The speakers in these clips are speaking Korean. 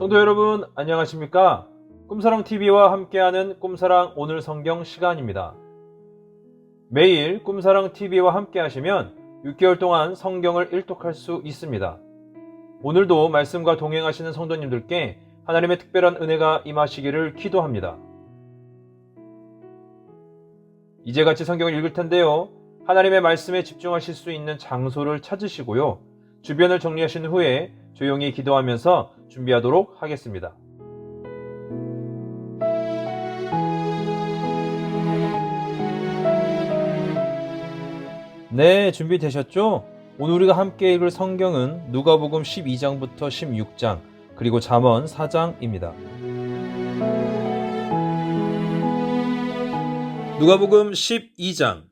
성도 여러분 안녕하십니까? 꿈사랑TV와 함께하는 꿈사랑 오늘 성경 시간입니다. 매일 꿈사랑TV와 함께 하시면 6개월 동안 성경을 일독할 수 있습니다. 오늘도 말씀과 동행하시는 성도님들께 하나님의 특별한 은혜가 임하시기를 기도합니다. 이제 같이 성경을 읽을 텐데요. 하나님의 말씀에 집중하실 수 있는 장소를 찾으시고요. 주변을 정리하신 후에 조용히 기도하면서 준비하도록 하겠습니다. 네, 준비되셨죠? 오늘 우리가 함께 읽을 성경은 누가복음 12장부터 16장 그리고 잠언 4장입니다. 누가복음 12장.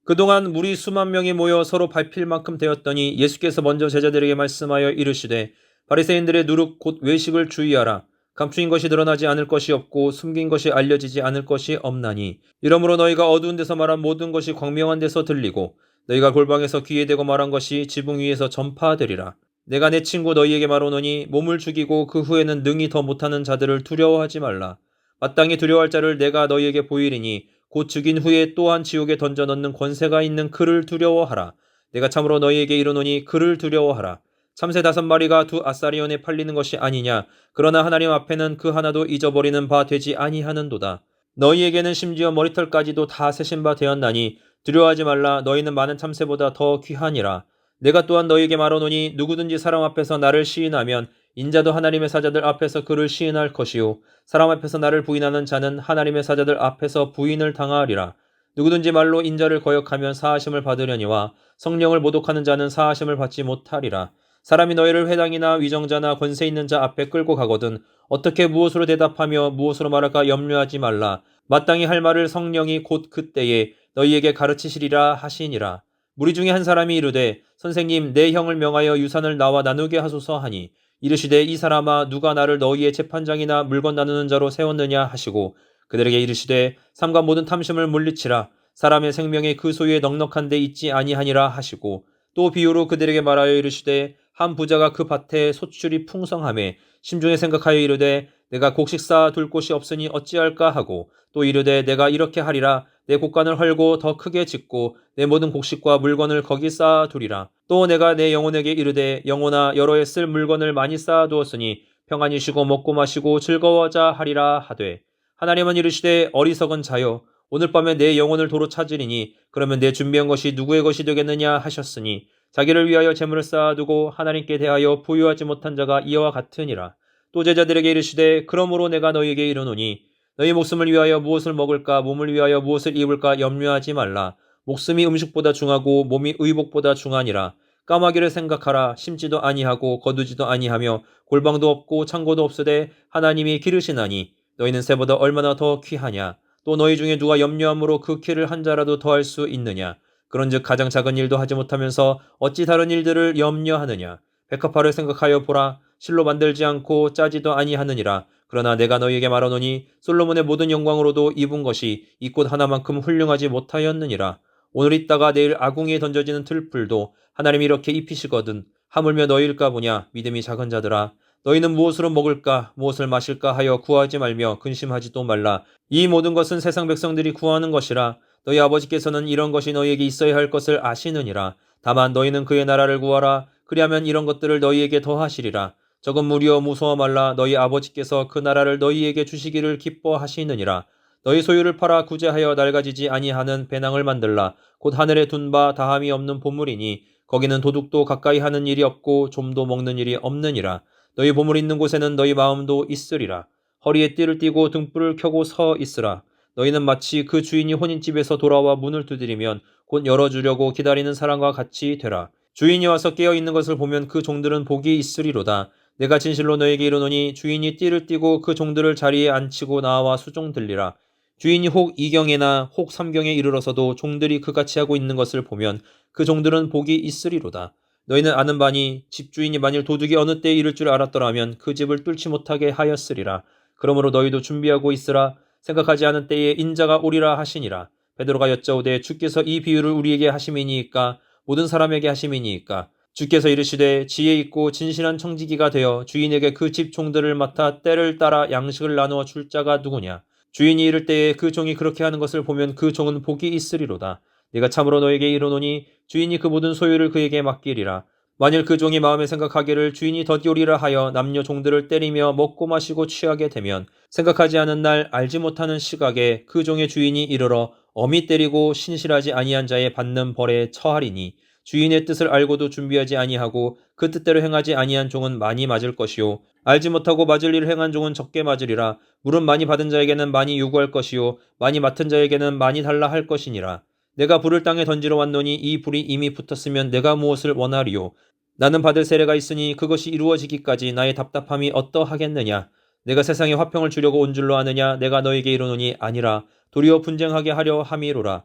그동안 무리 수만 명이 모여 서로 밟힐 만큼 되었더니 예수께서 먼저 제자들에게 말씀하여 이르시되 바리새인들의 누룩 곧 외식을 주의하라. 감추인 것이 드러나지 않을 것이 없고 숨긴 것이 알려지지 않을 것이 없나니 이러므로 너희가 어두운 데서 말한 모든 것이 광명한 데서 들리고 너희가 골방에서 귀에 대고 말한 것이 지붕 위에서 전파되리라. 내가 내 친구 너희에게 말하노니 몸을 죽이고 그 후에는 능히 더 못하는 자들을 두려워하지 말라. 마땅히 두려워할 자를 내가 너희에게 보이리니 곧 죽인 후에 또한 지옥에 던져 넣는 권세가 있는 그를 두려워하라. 내가 참으로 너희에게 이르노니 그를 두려워하라. 참새 5마리가 2아사리온에 팔리는 것이 아니냐. 그러나 하나님 앞에는 그 하나도 잊어버리는 바 되지 아니하는도다. 너희에게는 심지어 머리털까지도 다 세신 바 되었나니 두려워하지 말라. 너희는 많은 참새보다 더 귀하니라. 내가 또한 너희에게 말하노니 누구든지 사람 앞에서 나를 시인하면 인자도 하나님의 사자들 앞에서 그를 시인할 것이요 사람 앞에서 나를 부인하는 자는 하나님의 사자들 앞에서 부인을 당하리라. 누구든지 말로 인자를 거역하면 사하심을 받으려니와 성령을 모독하는 자는 사하심을 받지 못하리라. 사람이 너희를 회당이나 위정자나 권세 있는 자 앞에 끌고 가거든 어떻게 무엇으로 대답하며 무엇으로 말할까 염려하지 말라. 마땅히 할 말을 성령이 곧 그때에 너희에게 가르치시리라 하시니라. 무리 중에 한 사람이 이르되 선생님 내 형을 명하여 유산을 나와 나누게 하소서 하니 이르시되 이 사람아 누가 나를 너희의 재판장이나 물건 나누는 자로 세웠느냐 하시고 그들에게 이르시되 삼가 모든 탐심을 물리치라. 사람의 생명이 그 소유에 넉넉한 데 있지 아니하니라 하시고 또 비유로 그들에게 말하여 이르시되 한 부자가 그 밭에 소출이 풍성하매 심중에 생각하여 이르되 내가 곡식 쌓아 둘 곳이 없으니 어찌할까 하고 또 이르되 내가 이렇게 하리라. 내 곡간을 헐고 더 크게 짓고 내 모든 곡식과 물건을 거기 쌓아 두리라. 또 내가 내 영혼에게 이르되 영혼아 여러 해 쓸 물건을 많이 쌓아 두었으니 평안히 쉬고 먹고 마시고 즐거워자 하리라 하되 하나님은 이르시되 어리석은 자여 오늘 밤에 내 영혼을 도로 찾으리니 그러면 내 준비한 것이 누구의 것이 되겠느냐 하셨으니 자기를 위하여 재물을 쌓아두고 하나님께 대하여 부유하지 못한 자가 이와 같으니라. 또 제자들에게 이르시되 그러므로 내가 너희에게 이르노니 너희 목숨을 위하여 무엇을 먹을까 몸을 위하여 무엇을 입을까 염려하지 말라. 목숨이 음식보다 중하고 몸이 의복보다 중하니라. 까마귀를 생각하라. 심지도 아니하고 거두지도 아니하며 골방도 없고 창고도 없으되 하나님이 기르시나니 너희는 새보다 얼마나 더 귀하냐. 또 너희 중에 누가 염려함으로 그 키를 한 자라도 더할 수 있느냐. 그런즉 가장 작은 일도 하지 못하면서 어찌 다른 일들을 염려하느냐. 백합화를 생각하여 보라. 실로 만들지 않고 짜지도 아니하느니라. 그러나 내가 너희에게 말하노니 솔로몬의 모든 영광으로도 입은 것이 이 꽃 하나만큼 훌륭하지 못하였느니라. 오늘 있다가 내일 아궁이에 던져지는 들풀도 하나님이 이렇게 입히시거든 하물며 너희일까 보냐. 믿음이 작은 자들아 너희는 무엇으로 먹을까 무엇을 마실까 하여 구하지 말며 근심하지도 말라. 이 모든 것은 세상 백성들이 구하는 것이라. 너희 아버지께서는 이런 것이 너희에게 있어야 할 것을 아시느니라. 다만 너희는 그의 나라를 구하라. 그리하면 이런 것들을 너희에게 더하시리라. 적은 무리여 무서워 말라. 너희 아버지께서 그 나라를 너희에게 주시기를 기뻐하시느니라. 너희 소유를 팔아 구제하여 낡아지지 아니하는 배낭을 만들라. 곧 하늘에 둔 바 다함이 없는 보물이니 거기는 도둑도 가까이 하는 일이 없고 좀도 먹는 일이 없느니라. 너희 보물 있는 곳에는 너희 마음도 있으리라. 허리에 띠를 띠고 등불을 켜고 서 있으라. 너희는 마치 그 주인이 혼인집에서 돌아와 문을 두드리면 곧 열어주려고 기다리는 사람과 같이 되라. 주인이 와서 깨어있는 것을 보면 그 종들은 복이 있으리로다. 내가 진실로 너에게 이르노니 주인이 띠를 띠고 그 종들을 자리에 앉히고 나와 수종 들리라. 주인이 혹 2경에나 혹 3경에 이르러서도 종들이 그같이 하고 있는 것을 보면 그 종들은 복이 있으리로다. 너희는 아는 바니 집주인이 만일 도둑이 어느 때에 이를 줄 알았더라면 그 집을 뚫지 못하게 하였으리라. 그러므로 너희도 준비하고 있으라. 생각하지 않은 때에 인자가 오리라 하시니라. 베드로가 여짜오되 주께서 이 비유를 우리에게 하심이니이까 모든 사람에게 하심이니이까 주께서 이르시되 지혜 있고 진실한 청지기가 되어 주인에게 그 집 종들을 맡아 때를 따라 양식을 나누어 줄 자가 누구냐. 주인이 이를 때에 그 종이 그렇게 하는 것을 보면 그 종은 복이 있으리로다. 네가 참으로 너에게 이르노니 주인이 그 모든 소유를 그에게 맡기리라. 만일 그 종이 마음에 생각하기를 주인이 더디오리라 하여 남녀 종들을 때리며 먹고 마시고 취하게 되면 생각하지 않은 날 알지 못하는 시각에 그 종의 주인이 이르러 엄히 때리고 신실하지 아니한 자의 받는 벌에 처하리니 주인의 뜻을 알고도 준비하지 아니하고 그 뜻대로 행하지 아니한 종은 많이 맞을 것이요 알지 못하고 맞을 일을 행한 종은 적게 맞으리라. 물은 많이 받은 자에게는 많이 요구할 것이요 많이 맡은 자에게는 많이 달라 할 것이니라. 내가 불을 땅에 던지러 왔노니 이 불이 이미 붙었으면 내가 무엇을 원하리요. 나는 받을 세례가 있으니 그것이 이루어지기까지 나의 답답함이 어떠하겠느냐. 내가 세상에 화평을 주려고 온 줄로 아느냐. 내가 너에게 이르노니 아니라 도리어 분쟁하게 하려 함이로라.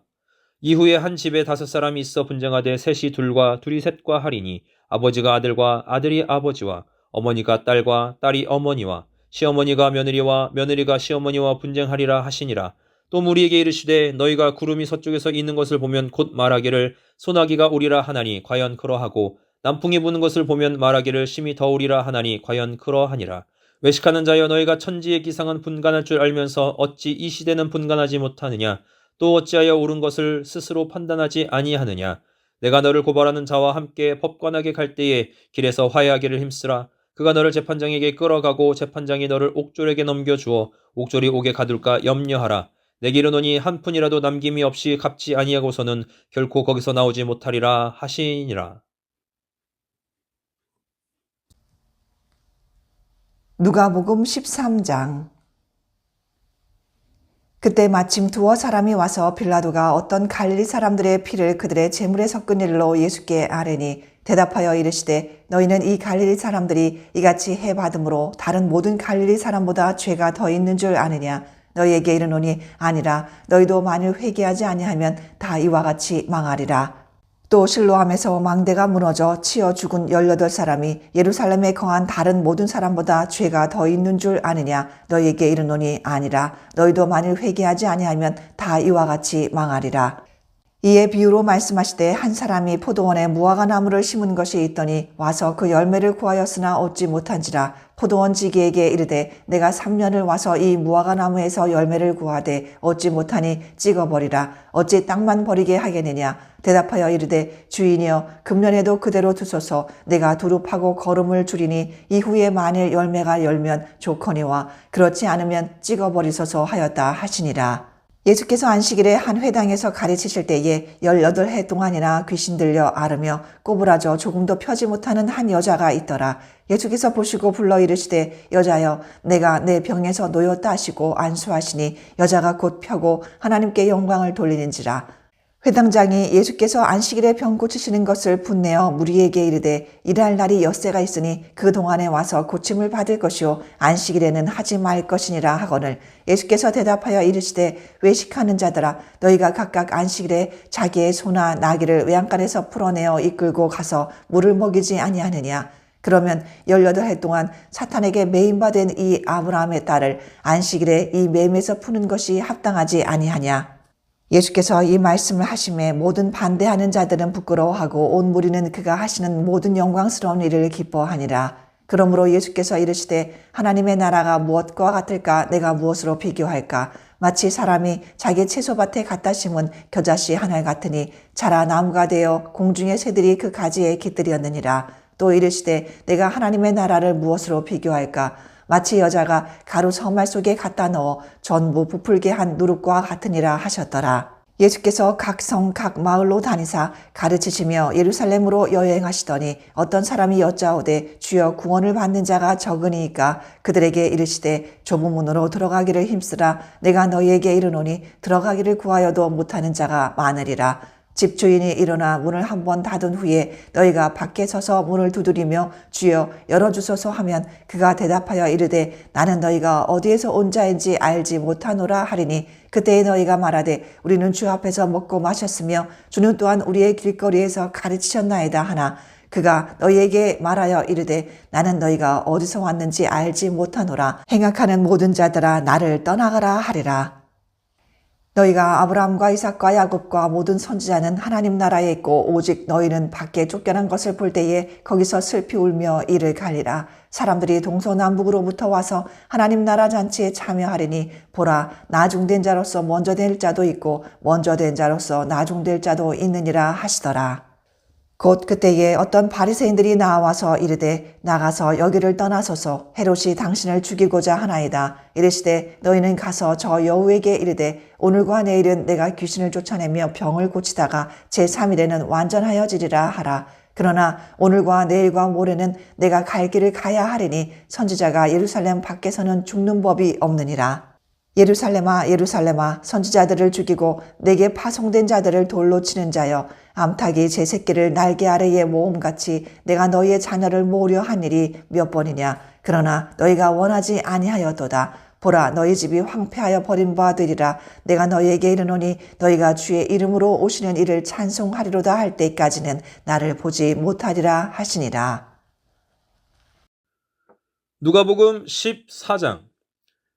이후에 한 집에 5사람이 있어 분쟁하되 셋이 둘과 둘이 셋과 하리니 아버지가 아들과 아들이 아버지와 어머니가 딸과 딸이 어머니와 시어머니가 며느리와 며느리가 시어머니와 분쟁하리라 하시니라. 또 무리에게 이르시되 너희가 구름이 서쪽에서 있는 것을 보면 곧 말하기를 소나기가 오리라 하나니 과연 그러하고 남풍이 부는 것을 보면 말하기를 심히 더우리라 하나니 과연 그러하니라. 외식하는 자여 너희가 천지의 기상은 분간할 줄 알면서 어찌 이 시대는 분간하지 못하느냐. 또 어찌하여 옳은 것을 스스로 판단하지 아니하느냐. 내가 너를 고발하는 자와 함께 법관에게 갈 때에 길에서 화해하기를 힘쓰라. 그가 너를 재판장에게 끌어가고 재판장이 너를 옥졸에게 넘겨주어 옥졸이 옥에 가둘까 염려하라. 내게 이르노니 한 푼이라도 남김이 없이 갚지 아니하고서는 결코 거기서 나오지 못하리라 하시니라. 누가복음 13장. 그때 마침 두어 사람이 와서 빌라도가 어떤 갈릴리 사람들의 피를 그들의 제물에 섞은 일로 예수께 아뢰니 대답하여 이르시되 너희는 이 갈릴리 사람들이 이같이 해받음으로 다른 모든 갈릴리 사람보다 죄가 더 있는 줄 아느냐. 너희에게 이르노니 아니라 너희도 만일 회개하지 아니하면 다 이와 같이 망하리라. 또 실로암에서 망대가 무너져 치어 죽은 18사람이 예루살렘에 거한 다른 모든 사람보다 죄가 더 있는 줄 아느냐. 너희에게 이르노니 아니라 너희도 만일 회개하지 아니하면 다 이와 같이 망하리라. 이에 비유로 말씀하시되 한 사람이 포도원에 무화과 나무를 심은 것이 있더니 와서 그 열매를 구하였으나 얻지 못한지라. 포도원 지기에게 이르되 내가 3년을 와서 이 무화과 나무에서 열매를 구하되 얻지 못하니 찍어버리라. 어찌 땅만 버리게 하겠느냐. 대답하여 이르되 주인이여 금년에도 그대로 두소서. 내가 두루 파고 거름을 줄이니 이후에 만일 열매가 열면 좋거니와 그렇지 않으면 찍어버리소서 하였다 하시니라. 예수께서 안식일에 한 회당에서 가르치실 때에 18해 동안이나 귀신 들려 앓으며 꼬부라져 조금도 펴지 못하는 한 여자가 있더라. 예수께서 보시고 불러 이르시되 여자여 내가 내 병에서 놓였다 하시고 안수하시니 여자가 곧 펴고 하나님께 영광을 돌리는지라. 회당장이 예수께서 안식일에 병 고치시는 것을 분내어 무리에게 이르되 일할 날이 엿새가 있으니 그 동안에 와서 고침을 받을 것이요 안식일에는 하지 말 것이니라 하거늘 예수께서 대답하여 이르시되 외식하는 자들아 너희가 각각 안식일에 자기의 소나 나귀를 외양간에서 풀어내어 이끌고 가서 물을 먹이지 아니하느냐. 그러면 18해 동안 사탄에게 매인받은 이 아브라함의 딸을 안식일에 이 매임에서 푸는 것이 합당하지 아니하냐. 예수께서 이 말씀을 하심에 모든 반대하는 자들은 부끄러워하고 온 무리는 그가 하시는 모든 영광스러운 일을 기뻐하니라. 그러므로 예수께서 이르시되 하나님의 나라가 무엇과 같을까. 내가 무엇으로 비교할까. 마치 사람이 자기 채소밭에 갖다 심은 겨자씨 하나 같으니 자라 나무가 되어 공중의 새들이 그 가지에 깃들였느니라. 또 이르시되 내가 하나님의 나라를 무엇으로 비교할까. 마치 여자가 가루 서말 속에 갖다 넣어 전부 부풀게 한 누룩과 같으니라 하셨더라. 예수께서 각 성 각 마을로 다니사 가르치시며 예루살렘으로 여행하시더니 어떤 사람이 여짜오되 주여 구원을 받는 자가 적으니이까. 그들에게 이르시되 좁은 문으로 들어가기를 힘쓰라. 내가 너희에게 이르노니 들어가기를 구하여도 못하는 자가 많으리라. 집주인이 일어나 문을 한 번 닫은 후에 너희가 밖에 서서 문을 두드리며 주여 열어주소서 하면 그가 대답하여 이르되 나는 너희가 어디에서 온 자인지 알지 못하노라 하리니 그때에 너희가 말하되 우리는 주 앞에서 먹고 마셨으며 주는 또한 우리의 길거리에서 가르치셨나이다 하나 그가 너희에게 말하여 이르되 나는 너희가 어디서 왔는지 알지 못하노라. 행악하는 모든 자들아 나를 떠나가라 하리라. 너희가 아브라함과 이삭과 야곱과 모든 선지자는 하나님 나라에 있고 오직 너희는 밖에 쫓겨난 것을 볼 때에 거기서 슬피 울며 이를 갈리라. 사람들이 동서남북으로부터 와서 하나님 나라 잔치에 참여하리니 보라, 나중된 자로서 먼저 될 자도 있고 먼저 된 자로서 나중될 자도 있느니라 하시더라. 곧 그때에 어떤 바리새인들이 나와서 이르되 나가서 여기를 떠나소서. 헤롯이 당신을 죽이고자 하나이다. 이르시되 너희는 가서 저 여우에게 이르되 오늘과 내일은 내가 귀신을 쫓아내며 병을 고치다가 제3일에는 완전하여지리라 하라. 그러나 오늘과 내일과 모레는 내가 갈 길을 가야 하리니 선지자가 예루살렘 밖에서는 죽는 법이 없느니라. 예루살렘아 예루살렘아 선지자들을 죽이고 내게 파송된 자들을 돌로 치는 자여, 암탉이 제 새끼를 날개 아래에 모음같이 내가 너희의 자녀를 모으려 한 일이 몇 번이냐. 그러나 너희가 원하지 아니하였도다. 보라, 너희 집이 황폐하여 버림바 되리라. 내가 너희에게 이르노니 너희가 주의 이름으로 오시는 이를 찬송하리로다 할 때까지는 나를 보지 못하리라 하시니라. 누가복음 14장.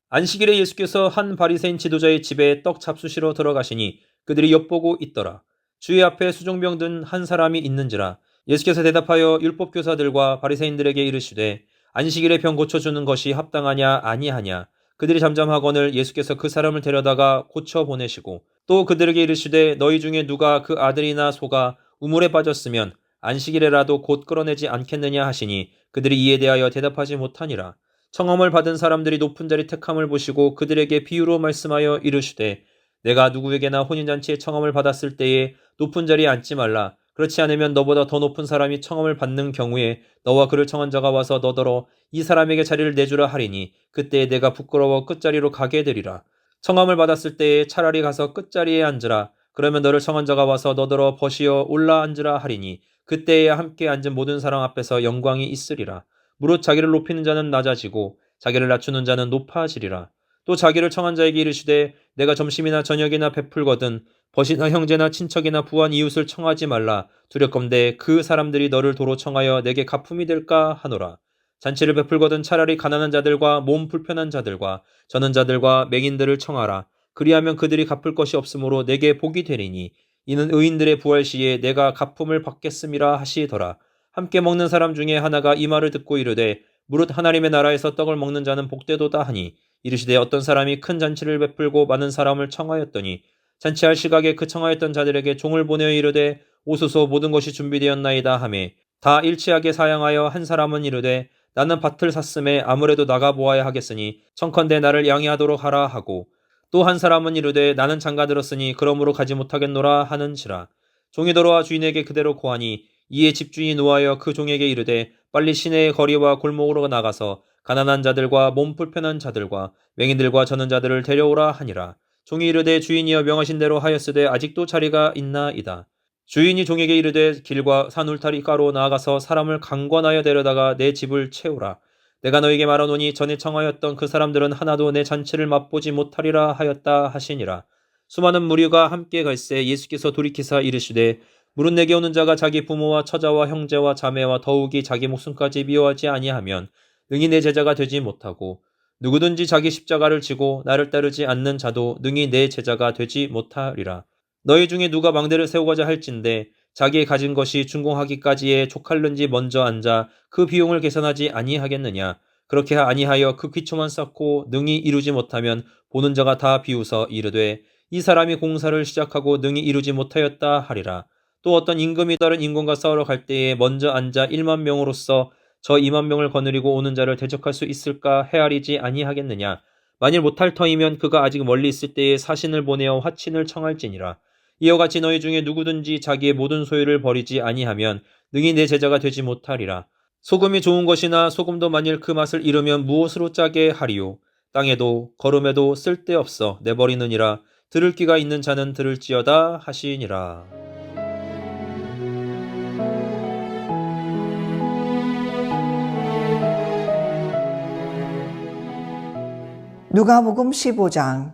안식일에 예수께서 한 바리새인 지도자의 집에 떡 잡수시러 들어가시니 그들이 엿보고 있더라. 주의 앞에 수종병 든 한 사람이 있는지라. 예수께서 대답하여 율법교사들과 바리새인들에게 이르시되 안식일에 병 고쳐주는 것이 합당하냐 아니하냐. 그들이 잠잠하거늘 예수께서 그 사람을 데려다가 고쳐 보내시고 또 그들에게 이르시되 너희 중에 누가 그 아들이나 소가 우물에 빠졌으면 안식일에라도 곧 끌어내지 않겠느냐 하시니 그들이 이에 대하여 대답하지 못하니라. 청함을 받은 사람들이 높은 자리 택함을 보시고 그들에게 비유로 말씀하여 이르시되 내가 누구에게나 혼인잔치에 청함을 받았을 때에 높은 자리에 앉지 말라. 그렇지 않으면 너보다 더 높은 사람이 청함을 받는 경우에 너와 그를 청한 자가 와서 너더러 이 사람에게 자리를 내주라 하리니 그때에 내가 부끄러워 끝자리로 가게 되리라. 청함을 받았을 때에 차라리 가서 끝자리에 앉으라. 그러면 너를 청한 자가 와서 너더러 버시어 올라 앉으라 하리니 그때에 함께 앉은 모든 사람 앞에서 영광이 있으리라. 무릇 자기를 높이는 자는 낮아지고 자기를 낮추는 자는 높아지리라. 또 자기를 청한 자에게 이르시되 내가 점심이나 저녁이나 베풀거든 벗이나 형제나 친척이나 부한 이웃을 청하지 말라. 두렵건대 그 사람들이 너를 도로 청하여 내게 가품이 될까 하노라. 잔치를 베풀거든 차라리 가난한 자들과 몸 불편한 자들과 저는 자들과 맹인들을 청하라. 그리하면 그들이 갚을 것이 없으므로 내게 복이 되리니 이는 의인들의 부활 시에 내가 가품을 받겠음이라 하시더라. 함께 먹는 사람 중에 하나가 이 말을 듣고 이르되 무릇 하나님의 나라에서 떡을 먹는 자는 복되도다 하니 이르시되 어떤 사람이 큰 잔치를 베풀고 많은 사람을 청하였더니 잔치할 시각에 그 청하였던 자들에게 종을 보내어 이르되 오소서 모든 것이 준비되었나이다 하매 다 일치하게 사양하여 한 사람은 이르되 나는 밭을 샀음에 아무래도 나가 보아야 하겠으니 청컨대 나를 양해하도록 하라 하고 또 한 사람은 이르되 나는 장가 들었으니 그러므로 가지 못하겠노라 하는지라. 종이 돌아와 주인에게 그대로 고하니 이에 집주인이 노하여 그 종에게 이르되 빨리 시내의 거리와 골목으로 나가서 가난한 자들과 몸 불편한 자들과 맹인들과 저는 자들을 데려오라 하니라. 종이 이르되 주인이여 명하신 대로 하였으되 아직도 자리가 있나이다. 주인이 종에게 이르되 길과 산 울타리 가로 나아가서 사람을 강권하여 데려다가 내 집을 채우라. 내가 너에게 말하노니 전에 청하였던 그 사람들은 하나도 내 잔치를 맛보지 못하리라 하였다 하시니라. 수많은 무리가 함께 갈새 예수께서 돌이키사 이르시되 무릇 내게 오는 자가 자기 부모와 처자와 형제와 자매와 더욱이 자기 목숨까지 미워하지 아니하면 능히 내 제자가 되지 못하고 누구든지 자기 십자가를 지고 나를 따르지 않는 자도 능히 내 제자가 되지 못하리라. 너희 중에 누가 망대를 세우고자 할진대 자기의 가진 것이 준공하기까지에 족할는지 먼저 앉아 그 비용을 계산하지 아니하겠느냐. 그렇게 아니하여 그 기초만 쌓고 능히 이루지 못하면 보는 자가 다 비웃어 이르되 이 사람이 공사를 시작하고 능히 이루지 못하였다 하리라. 또 어떤 임금이 다른 임금과 싸우러 갈 때에 먼저 앉아 1만 명으로서 저 2만 명을 거느리고 오는 자를 대적할 수 있을까 헤아리지 아니하겠느냐. 만일 못할 터이면 그가 아직 멀리 있을 때에 사신을 보내어 화친을 청할지니라. 이와 같이 너희 중에 누구든지 자기의 모든 소유를 버리지 아니하면 능히 내 제자가 되지 못하리라. 소금이 좋은 것이나 소금도 만일 그 맛을 잃으면 무엇으로 짜게 하리요. 땅에도 거름에도 쓸데없어 내버리느니라. 들을 귀가 있는 자는 들을지어다 하시니라. 누가복음 15장.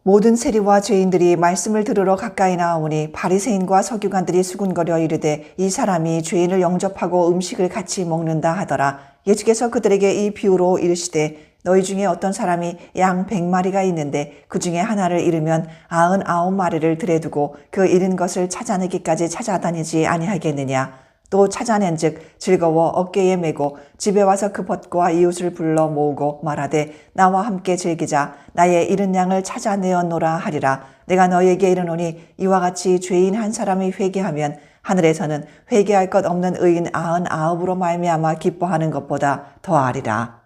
모든 세리와 죄인들이 말씀을 들으러 가까이 나오니 바리새인과 서기관들이 수군거려 이르되 이 사람이 죄인을 영접하고 음식을 같이 먹는다 하더라. 예수께서 그들에게 이 비유로 이르시되 너희 중에 어떤 사람이 양 100마리가 있는데 그 중에 하나를 잃으면 99마리를 들에 두고 그 잃은 것을 찾아내기까지 찾아다니지 아니하겠느냐. 또 찾아낸즉 즐거워 어깨에 메고 집에 와서 그 벗과 이웃을 불러 모으고 말하되 나와 함께 즐기자. 나의 잃은 양을 찾아내었노라 하리라. 내가 너희에게 이르노니 이와 같이 죄인 한 사람이 회개하면 하늘에서는 회개할 것 없는 의인 99으로 말미암아 기뻐하는 것보다 더하리라.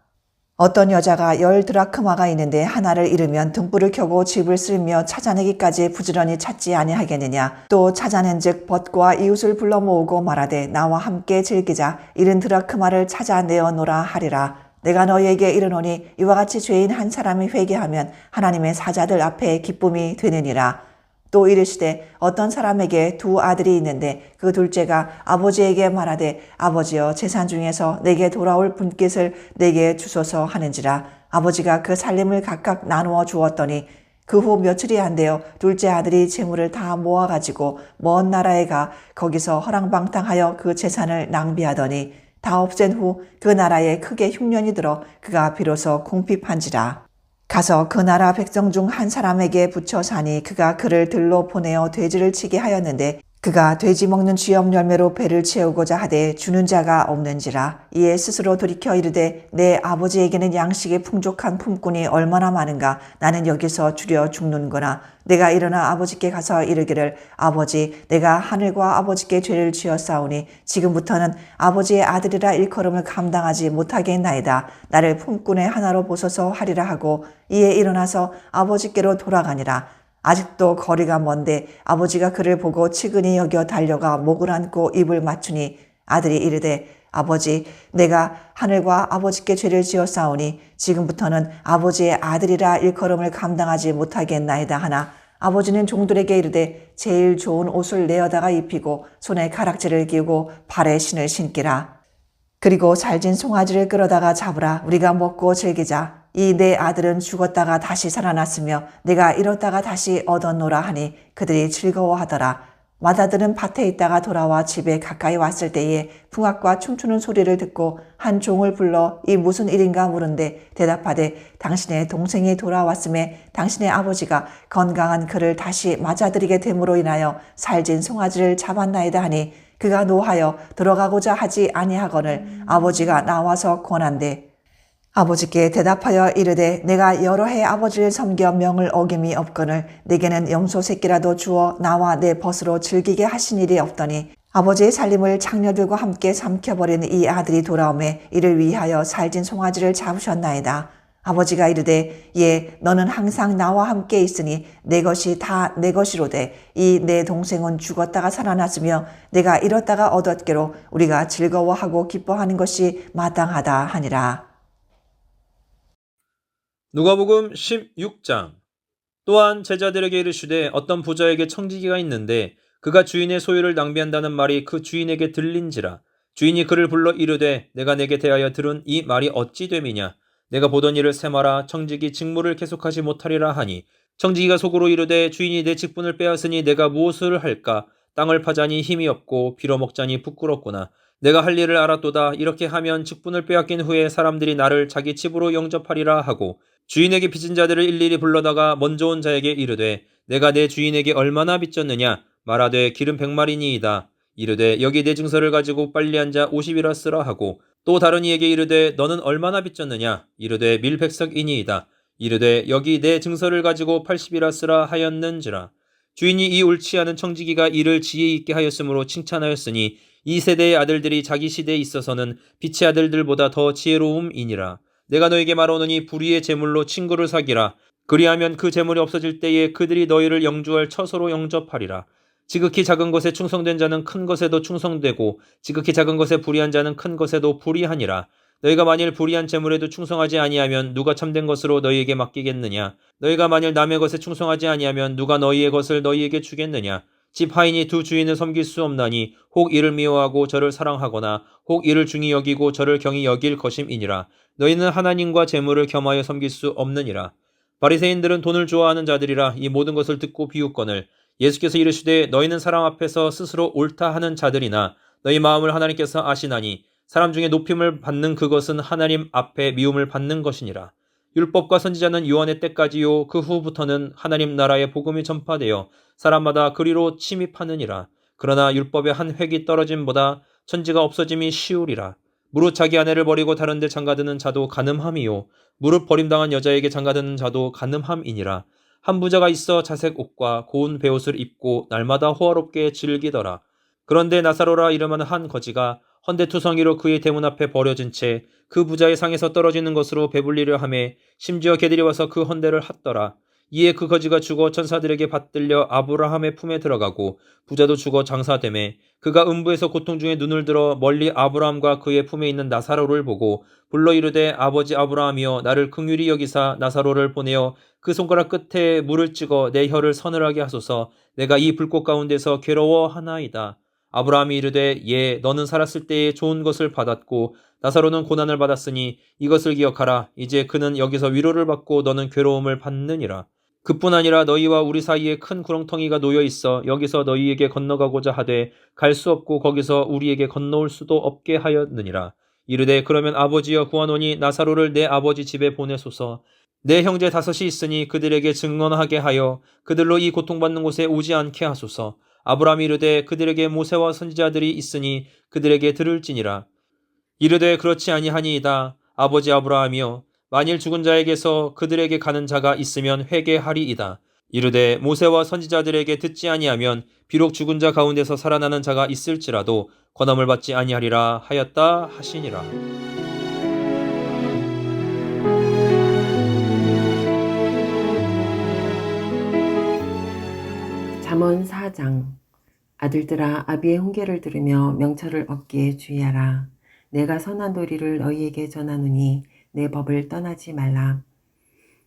어떤 여자가 10드라크마가 있는데 하나를 잃으면 등불을 켜고 집을 쓸며 찾아내기까지 부지런히 찾지 아니하겠느냐. 또 찾아낸즉 벗과 이웃을 불러 모으고 말하되 나와 함께 즐기자. 잃은 드라크마를 찾아내어노라 하리라. 내가 너희에게 이르노니 이와 같이 죄인 한 사람이 회개하면 하나님의 사자들 앞에 기쁨이 되느니라. 또 이르시되 어떤 사람에게 2 아들이 있는데 그 둘째가 아버지에게 말하되 아버지여 재산 중에서 내게 돌아올 분깃을 내게 주소서 하는지라. 아버지가 그 살림을 각각 나누어 주었더니 그 후 며칠이 안 되어 둘째 아들이 재물을 다 모아가지고 먼 나라에 가 거기서 허랑방탕하여 그 재산을 낭비하더니 다 없앤 후 그 나라에 크게 흉년이 들어 그가 비로소 궁핍한지라. 가서 그 나라 백성 중 한 사람에게 붙여 사니 그가 그를 들로 보내어 돼지를 치게 하였는데 그가 돼지 먹는 쥐염 열매로 배를 채우고자 하되 주는 자가 없는지라. 이에 스스로 돌이켜 이르되 내 아버지에게는 양식이 풍족한 품꾼이 얼마나 많은가. 나는 여기서 줄여 죽는구나. 내가 일어나 아버지께 가서 이르기를 아버지 내가 하늘과 아버지께 죄를 지었사오니 지금부터는 아버지의 아들이라 일컬음을 감당하지 못하겠나이다. 나를 품꾼의 하나로 보소서 하리라 하고 이에 일어나서 아버지께로 돌아가니라. 아직도 거리가 먼데 아버지가 그를 보고 치근히 여겨 달려가 목을 안고 입을 맞추니 아들이 이르되 아버지 내가 하늘과 아버지께 죄를 지었사오니 지금부터는 아버지의 아들이라 일컬음을 감당하지 못하겠나이다 하나 아버지는 종들에게 이르되 제일 좋은 옷을 내어다가 입히고 손에 가락지를 끼우고 발에 신을 신기라. 그리고 살진 송아지를 끌어다가 잡으라. 우리가 먹고 즐기자. 이 내 아들은 죽었다가 다시 살아났으며 내가 잃었다가 다시 얻었노라 하니 그들이 즐거워하더라. 맏아들은 밭에 있다가 돌아와 집에 가까이 왔을 때에 풍악과 춤추는 소리를 듣고 한 종을 불러 이 무슨 일인가 물은데 대답하되 당신의 동생이 돌아왔음에 당신의 아버지가 건강한 그를 다시 맞아들이게 됨으로 인하여 살진 송아지를 잡았나이다 하니 그가 노하여 들어가고자 하지 아니하거늘 아버지가 나와서 권한대 아버지께 대답하여 이르되 내가 여러 해 아버지를 섬겨 명을 어김이 없거늘 내게는 염소 새끼라도 주어 나와 내 벗으로 즐기게 하신 일이 없더니 아버지의 살림을 장녀들과 함께 삼켜버린 이 아들이 돌아오매 이를 위하여 살진 송아지를 잡으셨나이다. 아버지가 이르되 예 너는 항상 나와 함께 있으니 내 것이 다 내 것이로되 이 내 동생은 죽었다가 살아났으며 내가 잃었다가 얻었기로 우리가 즐거워하고 기뻐하는 것이 마땅하다 하니라. 누가복음 16장. 또한 제자들에게 이르시되 어떤 부자에게 청지기가 있는데 그가 주인의 소유를 낭비한다는 말이 그 주인에게 들린지라. 주인이 그를 불러 이르되 내가 내게 대하여 들은 이 말이 어찌 됨이냐. 내가 보던 일을 세마라. 청지기 직무를 계속하지 못하리라 하니 청지기가 속으로 이르되 주인이 내 직분을 빼앗으니 내가 무엇을 할까. 땅을 파자니 힘이 없고 빌어먹자니 부끄럽구나. 내가 할 일을 알았도다. 이렇게 하면 직분을 빼앗긴 후에 사람들이 나를 자기 집으로 영접하리라 하고 주인에게 빚진 자들을 일일이 불러다가 먼저 온 자에게 이르되 내가 내 주인에게 얼마나 빚졌느냐. 말하되 기름 100마리니이다. 이르되 여기 내 증서를 가지고 빨리 앉아 50이라 쓰라 하고 또 다른 이에게 이르되 너는 얼마나 빚졌느냐. 이르되 밀백석이니이다. 이르되 여기 내 증서를 가지고 80이라 쓰라 하였는지라. 주인이 이 옳지 않은 청지기가 이를 지혜 있게 하였으므로 칭찬하였으니 이 세대의 아들들이 자기 시대에 있어서는 빛의 아들들보다 더 지혜로움이니라. 내가 너에게 말하노니 불의의 재물로 친구를 사기라. 그리하면 그 재물이 없어질 때에 그들이 너희를 영주할 처소로 영접하리라. 지극히 작은 것에 충성된 자는 큰 것에도 충성되고 지극히 작은 것에 불의한 자는 큰 것에도 불의하니라. 너희가 만일 불의한 재물에도 충성하지 아니하면 누가 참된 것으로 너희에게 맡기겠느냐. 너희가 만일 남의 것에 충성하지 아니하면 누가 너희의 것을 너희에게 주겠느냐. 집 하인이 두 주인을 섬길 수 없나니 혹 이를 미워하고 저를 사랑하거나 혹 이를 중히 여기고 저를 경히 여길 것임이니라. 너희는 하나님과 재물을 겸하여 섬길 수 없느니라. 바리새인들은 돈을 좋아하는 자들이라 이 모든 것을 듣고 비웃거늘 예수께서 이르시되 너희는 사람 앞에서 스스로 옳다 하는 자들이나 너희 마음을 하나님께서 아시나니 사람 중에 높임을 받는 그것은 하나님 앞에 미움을 받는 것이니라. 율법과 선지자는 요한의 때까지요 그 후부터는 하나님 나라의 복음이 전파되어 사람마다 그리로 침입하느니라. 그러나 율법의 한 획이 떨어짐보다 천지가 없어짐이 쉬우리라. 무릇 자기 아내를 버리고 다른 데 장가드는 자도 간음함이요 무릇 버림당한 여자에게 장가드는 자도 간음함이니라. 한 부자가 있어 자색 옷과 고운 베옷을 입고 날마다 호화롭게 즐기더라. 그런데 나사로라 이름하는 한 거지가 헌데투성이로 그의 대문 앞에 버려진 채 그 부자의 상에서 떨어지는 것으로 배불리려 하매 심지어 개들이 와서 그 헌데를 핫더라. 이에 그 거지가 죽어 천사들에게 받들려 아브라함의 품에 들어가고 부자도 죽어 장사되매 그가 음부에서 고통 중에 눈을 들어 멀리 아브라함과 그의 품에 있는 나사로를 보고 불러 이르되 아버지 아브라함이여 나를 긍휼히 여기사 나사로를 보내어 그 손가락 끝에 물을 찍어 내 혀를 서늘하게 하소서. 내가 이 불꽃 가운데서 괴로워하나이다. 아브라함이 이르되 예 너는 살았을 때에 좋은 것을 받았고 나사로는 고난을 받았으니 이것을 기억하라. 이제 그는 여기서 위로를 받고 너는 괴로움을 받느니라. 그뿐 아니라 너희와 우리 사이에 큰 구렁텅이가 놓여 있어 여기서 너희에게 건너가고자 하되 갈 수 없고 거기서 우리에게 건너올 수도 없게 하였느니라. 이르되 그러면 아버지여 구하노니 나사로를 내 아버지 집에 보내소서. 내 형제 5이 있으니 그들에게 증언하게 하여 그들로 이 고통받는 곳에 오지 않게 하소서. 아브라함이 이르되 그들에게 모세와 선지자들이 있으니 그들에게 들을지니라. 이르되 그렇지 아니하니이다. 아버지 아브라함이여 만일 죽은 자에게서 그들에게 가는 자가 있으면 회개하리이다. 이르되 모세와 선지자들에게 듣지 아니하면 비록 죽은 자 가운데서 살아나는 자가 있을지라도 권함을 받지 아니하리라 하였다 하시니라. 잠언 4장. 아들들아 아비의 훈계를 들으며 명철을 얻기에 주의하라. 내가 선한 도리를 너희에게 전하노니 내 법을 떠나지 말라.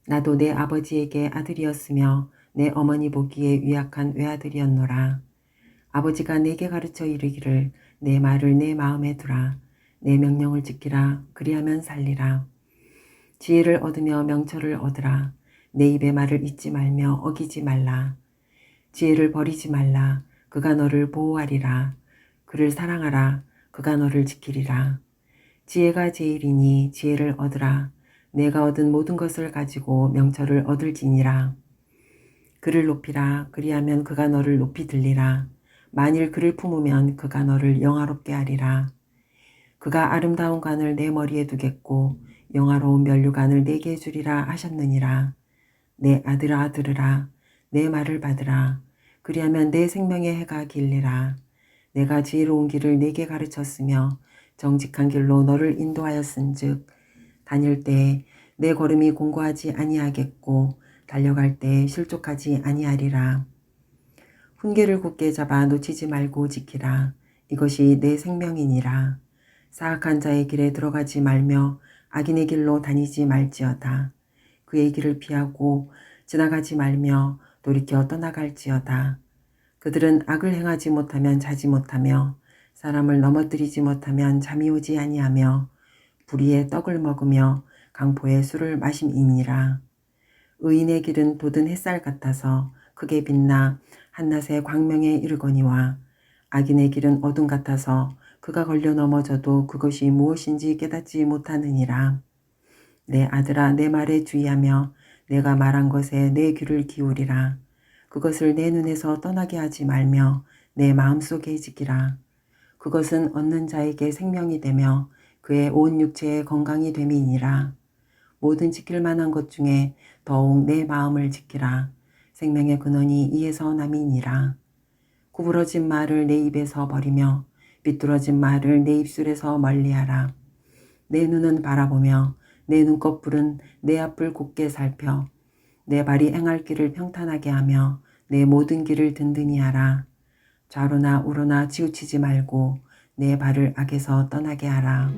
나도 내 아버지에게 아들이었으며 내 어머니 보기에 유약한 외아들이었노라. 아버지가 내게 가르쳐 이르기를 내 말을 내 마음에 두라. 내 명령을 지키라. 그리하면 살리라. 지혜를 얻으며 명철을 얻으라. 내 입의 말을 잊지 말며 어기지 말라. 지혜를 버리지 말라. 그가 너를 보호하리라. 그를 사랑하라. 그가 너를 지키리라. 지혜가 제일이니 지혜를 얻으라. 내가 얻은 모든 것을 가지고 명철을 얻을지니라. 그를 높이라. 그리하면 그가 너를 높이 들리라. 만일 그를 품으면 그가 너를 영화롭게 하리라. 그가 아름다운 관을 내 머리에 두겠고 영화로운 면류관을 내게 주리라 하셨느니라. 내 아들아 들으라. 내 말을 받으라. 그리하면 내 생명의 해가 길리라. 내가 지혜로운 길을 내게 가르쳤으며 정직한 길로 너를 인도하였은즉 다닐 때에 내 걸음이 공고하지 아니하겠고 달려갈 때에 실족하지 아니하리라. 훈계를 굳게 잡아 놓치지 말고 지키라. 이것이 내 생명이니라. 사악한 자의 길에 들어가지 말며 악인의 길로 다니지 말지어다. 그의 길을 피하고 지나가지 말며 돌이켜 떠나갈지어다. 그들은 악을 행하지 못하면 자지 못하며 사람을 넘어뜨리지 못하면 잠이 오지 아니하며 불의의 떡을 먹으며 강포의 술을 마심이니라. 의인의 길은 돋은 햇살 같아서 크게 빛나 한낮의 광명에 이르거니와 악인의 길은 어둠 같아서 그가 걸려 넘어져도 그것이 무엇인지 깨닫지 못하느니라. 내 아들아 내 말에 주의하며 내가 말한 것에 내 귀를 기울이라. 그것을 내 눈에서 떠나게 하지 말며 내 마음속에 지키라. 그것은 얻는 자에게 생명이 되며 그의 온 육체의 건강이 됨이니라. 모든 지킬 만한 것 중에 더욱 내 마음을 지키라. 생명의 근원이 이에서 남이니라. 구부러진 말을 내 입에서 버리며 비뚤어진 말을 내 입술에서 멀리하라. 내 눈은 바라보며 내 눈꺼풀은 내 앞을 곧게 살펴 내 발이 행할 길을 평탄하게 하며 내 모든 길을 든든히 하라. 좌로나 우로나 치우치지 말고 내 발을 악에서 떠나게 하라.